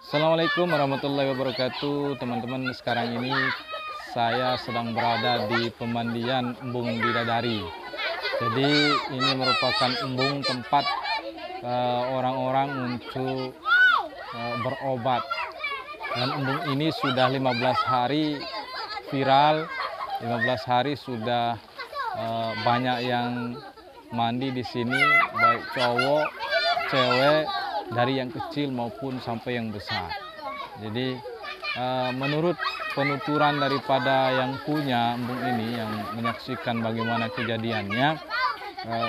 Assalamualaikum warahmatullahi wabarakatuh, teman-teman. Sekarang ini saya sedang berada di pemandian embung bidadari. Jadi ini merupakan embung tempat orang-orang untuk berobat. Dan embung ini sudah 15 hari viral, 15 hari sudah banyak yang mandi di sini, baik cowok, cewek, dari yang kecil maupun sampai yang besar. Jadi menurut penuturan daripada yang punya embung ini, yang menyaksikan bagaimana kejadiannya,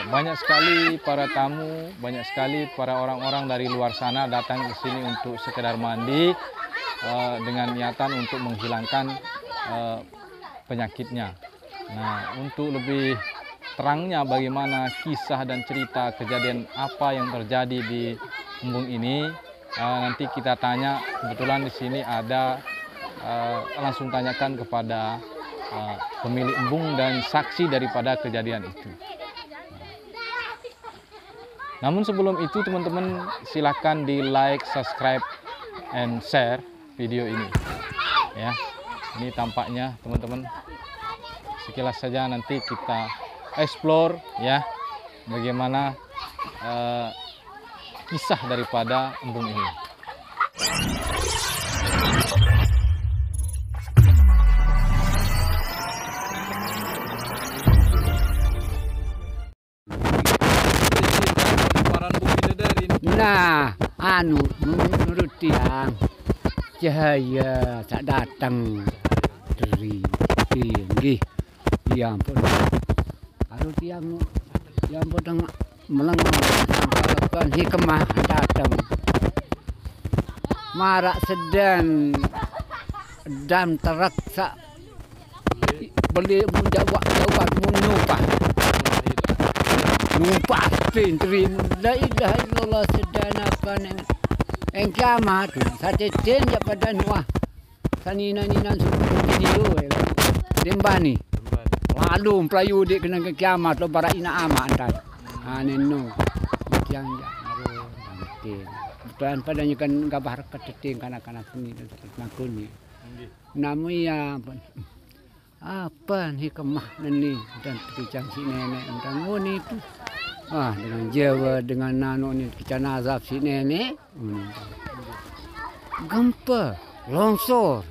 banyak sekali para tamu, banyak sekali para orang-orang dari luar sana datang ke sini untuk sekedar mandi dengan niatan untuk menghilangkan penyakitnya. Nah, untuk lebih terangnya bagaimana kisah dan cerita kejadian apa yang terjadi di embung ini, nanti kita tanya. Kebetulan di sini ada, langsung tanyakan kepada pemilik embung dan saksi daripada kejadian itu. Namun sebelum itu teman-teman silakan di like, subscribe, and share video ini. Ya, ini tampaknya teman-teman. Sekilas saja nanti kita explore ya bagaimana kisah daripada embung ini. Nah, menurut tiang cahaya tak datang dari tinggi. Tiang pun kalau tiang pun melenggang hikmah datang marak sedang dan teraksa beli menjawab numpah pintri la ilaha illallah sedanakan engkama tu satejen ya pada nuah sanina video dembani lalu pelayu dik kena ke kiamat lo bara ina ama antai anenu yang baru penting tuan padanya kan gabar keteting kanak-kanak ini makuni namu ya apa hikmah ni dan kicang si nenek tentang ngoni itu dengan Jawa dengan nano ni kicang azab si nenek gempa longsor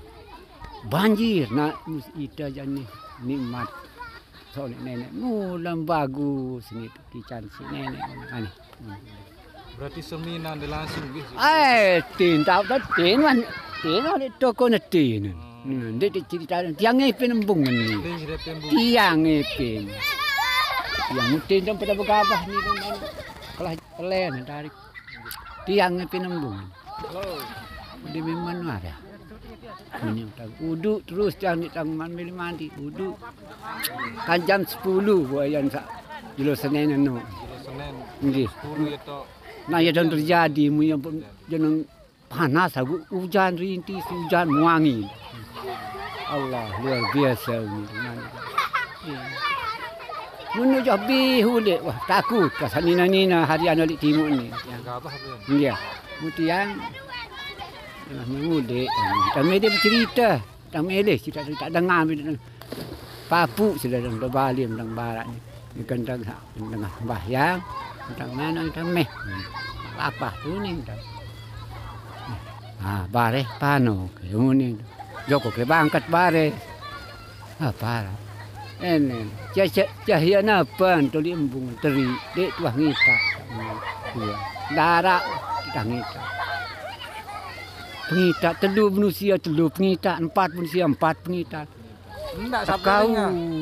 banjir nak ita jani nikmat soal nenek mulam bagus ni kicang si nenek ani. Berarti seminan langsung gitu. Tin tahu tak tin ada toko tin. Dia cerita tiang ipin embung ni. Tiang ipin. Tiang mutin dan pada begabah ni kan. Kalau pelen tarik. Tiang ipin embung. Di mana ada? Uduk terus jangan mandi uduk. Kan jam 10 buayan sak jilo Senin anu. Nggih. 10 itu. Nah ya dan terjadi mu yang jeneng panas hujan rintis hujan wangi. Allah luar biasa ni. Menuju bihu dek wah takut kasanina harian alik timur ni. Yang apa tu? Iya. Mutiang mudik. Kami dia bercerita. Kami eleh cerita tak dengar papu sudah dan berbalim tentang barat ni. Kentang tengah bahyang tentang mana tentang meh. Apa tu ni? Bare pano kemudian Joko ke bangkat bare. Apa? Ini cahaya napa tuli embung teri dek tuah ngita. Darah kita ngita. Pengita telu manusia telu pengita empat manusia empat pengita. Enggak kau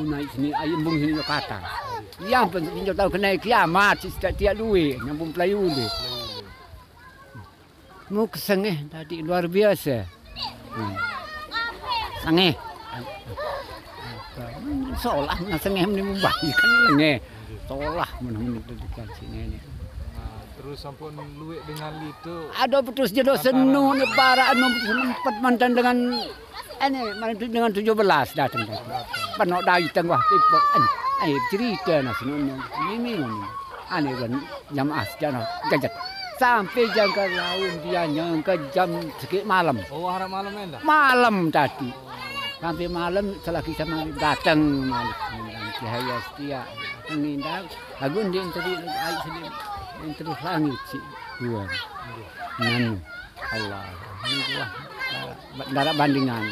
naik sini ayam embung sini kata. Yang penting tahu kena kiamat setiap duit nyambung pelayu deh. Mu kesengeh tadi luar biasa. Sengeh. Seolah nak sengeh ni membaik kan lengeh. Seolah mana-mana dekat sini ni. Terus sampun luwek dengan itu. Ada putus jodoh senu ni para anu sempat mantan dengan ini dengan 17 datang. Panok dai tengah tipok. Cerita nak senu ni. Ini. Ane kan jamaah sejarah gajat sampai jangka laun dia nyangka jam sikit malam. Oh, harap malam dah. Malam tadi. Sampai malam selagi sama datang malam. Cahaya setia. Mengindah. Lagu dia tadi air sedih. Yang terus langit si dua. Nanu. Allah. Ini buah. Darah bandingan.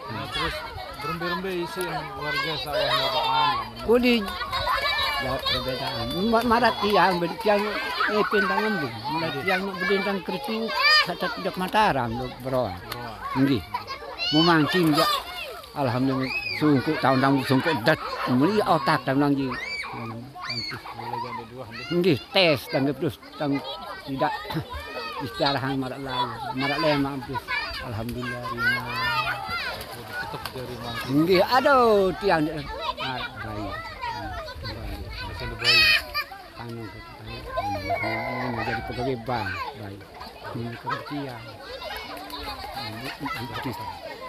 Nah, terus berembe-rembe isi warga sawahnya Pak Malam. Kuli perbedaan. Marat tiang bertiang pintang embung. Marat tiang berdintang kertu satu tidak Mataram beroa. Nggih. Memangkin ya. Alhamdulillah sungguh tahun-tahun sungguh dat muli otak tahun lagi. Nggih tes tangga terus tang tidak istirahat marat lain. Marat lain mampus. Alhamdulillah rima. Tetap dari Mangkin. Nggih aduh tiang baik. Masih baik. Anu ini jadi pegawai bank baik. Ini kerja.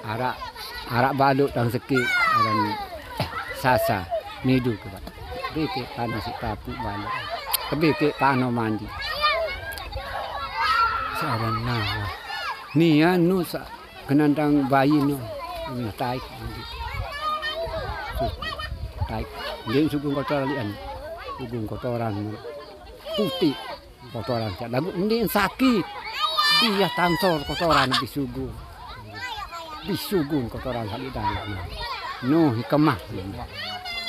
Arak baluk tang sekit dan sasa nidu ke Pak. Beke panas kapuk baluk. Beke pano mandi. Sarana. Ni anu sa kenandang bayi no. Ini taik. Taik. Dia sugung kotoran lian. Sugung kotoran putih. Kotoran lagu ini sakit. Dia tangsor kotoran disugung. Disugung kotoran hal dalam. No hikmah.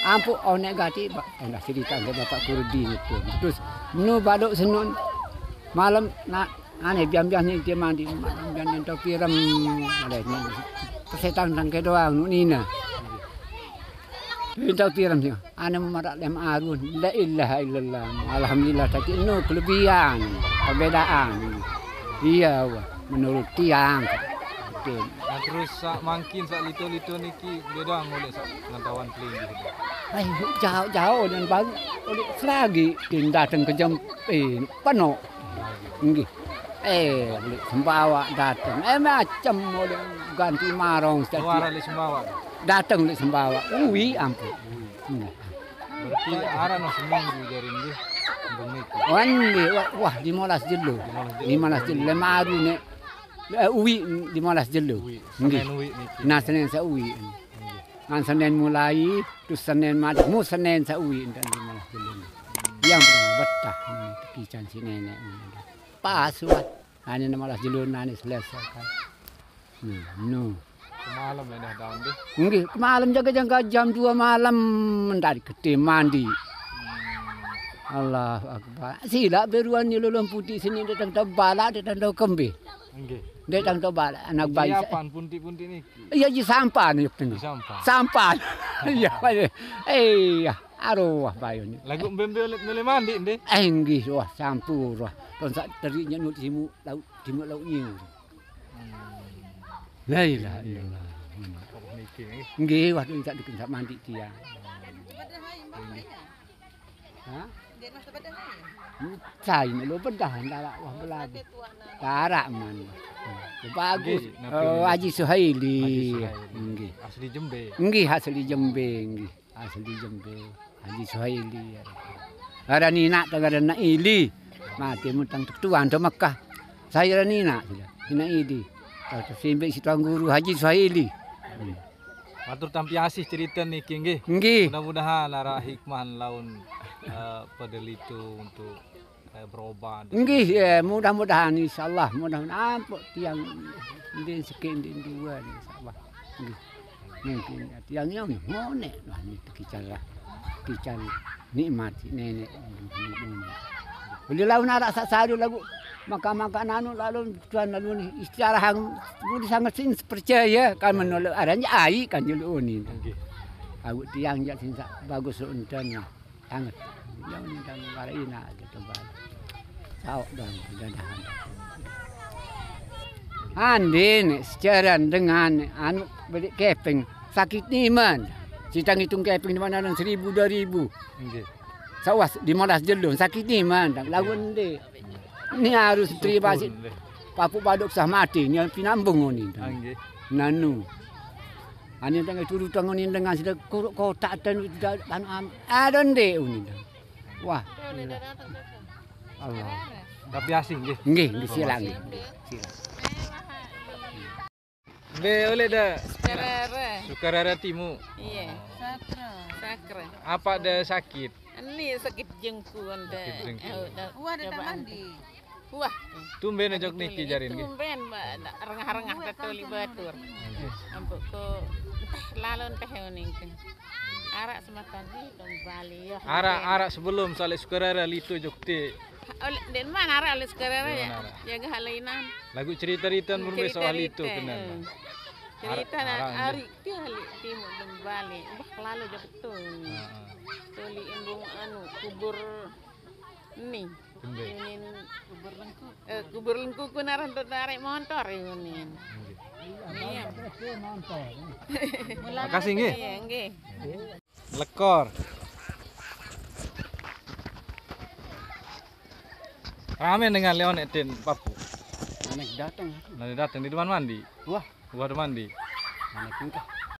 Ampu onek gati nak cerita ke Bapak Kurdi itu. Terus no badok senun malam nak ane biam-biam ni dia mandi malam biam ento piram malainya. Setan tang ke doang nu nina. Ento piram dia. Ane marak lem arun. La ilaha illallah. Alhamdulillah tapi no kelebihan, perbedaan. Iya menurut tiang. Nah, terus sak Mangkin sak lito-lito niki beda ngoleh sak ngantauan kling gitu. Ai jauh-jauh dan baru oleh selagi din datang ke jam penuh. Nggih. Oleh sembawa datang. Macam oleh ganti marong setiap. Suara le sembawa. Datang oleh sembawa. Uwi ampun. Berarti arah no seminggu dari nggih. Wandi wah 15 jelo. 15 jelo lemaru ne. Uwi 15 jelo. Nggih. Nah Senin sa uwi. Ngan Senin mulai terus Senin madek mu Senin sa uwi dan 15 jelo. Yang pertama betah kican si nenek. Pas wah. Ani 15 jelo nani selesai kan. No. Malam dah daun deh. Nggih, malam jaga-jaga jam 2 malam dari gede mandi. Allahu Akbar. Sila beruan ni lulung putih sini datang tebala datang tau kembe. Nggih. Datang tebala anak bayi. Siapan punti-punti ni. Iya ji sampan ni. Sampan. Sampan. Iya. Arwah bayu ni. Lagu bembe mele mandi ndeh. Nggih wah campur wah. Kon sak terinya nut simu lauk nyiu. La ilaha illallah. Nggih wah tak dikendak mandi dia. Hah? Cai lo bedah ndak wah belabu. Tarak man. Bagus. Haji Suhaili. Nggih. Asli Jembe. Nggih asli Jembe nggih. Asli Jembe. Haji Suhaili. Ada nina tagada na ili. Mati mutang tuan do Mekah. Saya nina sudah. Nina ili. Simbe si tuan guru Haji Suhaili. Matur tampi asih cerita niki nggih. Nggih. Mudah-mudahan lara hikmah laun padel itu untuk berobat. Nggih, mudah-mudahan insyaallah mudah-mudahan ampun tiang ndin sikit ndin dua insyaallah. Nggih. Mungkin tiangnya ngone lah ni kican nikmat nenek. Boleh laun arak sak lagu maka anu lalu tuan lalu ni istirahat budi sangat sin percaya kan menolak adanya ai kan julu ni. Nggih. Aku tiang jak sin bagus undannya. Sangat. Yang undang barina gitu bal. Tahu dan dadahan. Andin secara dengan anu beli keping sakit niman. Cita ngitung keping di mana 1000 2000. Nggih. Sawas 15 jelun sakit niman lagu ndi. Ni harus terima sih. Papu baduk sah mati ni pinambung ni. Nggih. Nanu. Ani tengah turu tangan ni dengan sudah kotak dan adon de uni. Wah. Allah. Tapi asing nggih. Nggih, nggih silang nggih. Silang. Be oleh dah. Sukarara. Sukarara timu. Iya. Sakra. Apa ada sakit? Ini sakit jengku anda. Sakit jengku. Wah, ada mandi. Wah. Tumben ajak niki jarin nggih. Tumben, rengah-rengah datoli batur. Ampuk ko lalon teh ning. Arak semakan kembali ya. Arak sebelum saleh Sukarara lito jokte. Oleh den mana arak oleh sekarang Den ya. mana arak? Jaga halainan. Lagu cerita-cerita murbe soal itu Cerita-cerita, benar. Cerita Arak hari dia halik timu kembali. Wah, lalu jauh betul. Toli embung anu kubur ini. Tumben. Ini kubur lengku kunaran untuk narik motor ini. Iya. Makasih nggih. Iya, nggih. Lekor. Ramen dengan Leon Eden Papu. Anak datang. Nanti datang di depan mandi. Wah, Gua ada mandi. anak engkau.